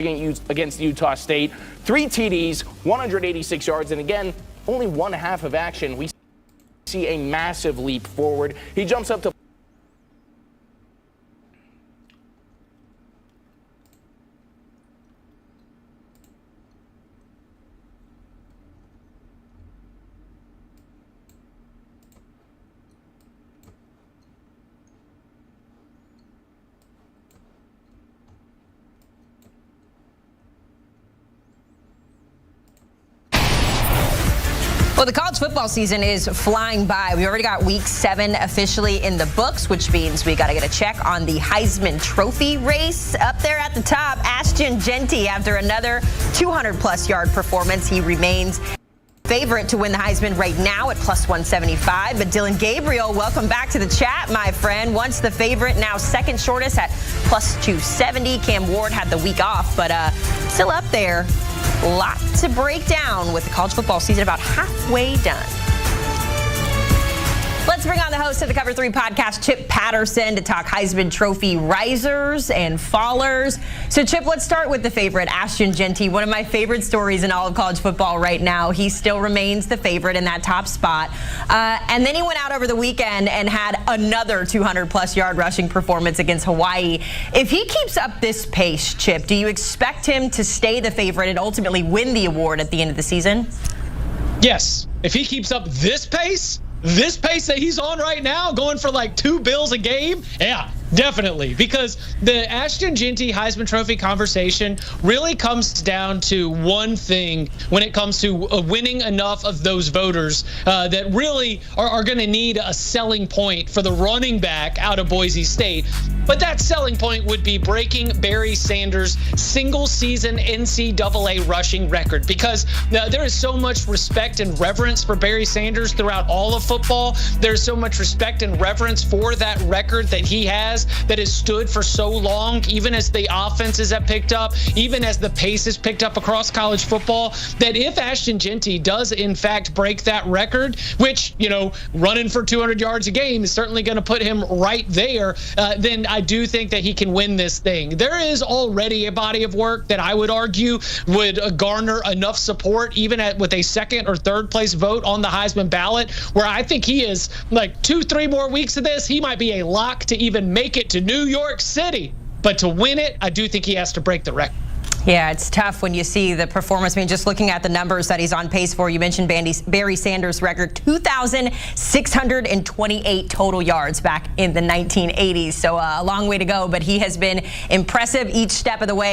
against Utah State. 3 TDs, 186 yards, and again, only one half of action. We see a massive leap forward. He jumps up to Well, the college football season is flying by. We already got week 7 officially in the books, which means we got to get a check on the Heisman Trophy race. Up there at the top, Ashton Test, after another 200-plus yard performance, he remains favorite to win the Heisman right now at plus 175. But Dylan Gabriel, welcome back to the chat, my friend. Once the favorite, now second shortest at plus 270. Cam Ward had the week off, but still up there. A lot to break down with the college football season about halfway done. Let's bring on the host of the Cover 3 podcast, Chip Patterson, to talk Heisman Trophy risers and fallers. So, Chip, let's start with the favorite, Ashton Test. One of my favorite stories in all of college football right now. He still remains the favorite in that top spot. And then he went out over the weekend and had another 200-plus yard rushing performance against Hawaii. If he keeps up this pace, Chip, do you expect him to stay the favorite and ultimately win the award at the end of the season? Yes. If he keeps up this pace that he's on right now, going for like 2 bills a game, yeah, definitely. Because the Ashton Test Heisman Trophy conversation really comes down to one thing when it comes to winning enough of those voters that really are going to need a selling point for the running back out of Boise State. But that selling point would be breaking Barry Sanders' single-season NCAA rushing record, because there is so much respect and reverence for Barry Sanders throughout all of football. There's so much respect and reverence for that record that he has, that has stood for so long, even as the offenses have picked up, even as the pace has picked up across college football, that if Ashton Test does in fact break that record, which, running for 200 yards a game is certainly going to put him right there, then I do think that he can win this thing. There is already a body of work that I would argue would garner enough support, even with a second or third place vote on the Heisman ballot, where I think he is like 2-3 more weeks of this, he might be a lock to even make it to New York City. But to win it, I do think he has to break the record. Yeah, it's tough when you see the performance. I mean, just looking at the numbers that he's on pace for, you mentioned Barry Sanders' record, 2,628 total yards back in the 1980s. So a long way to go, but he has been impressive each step of the way.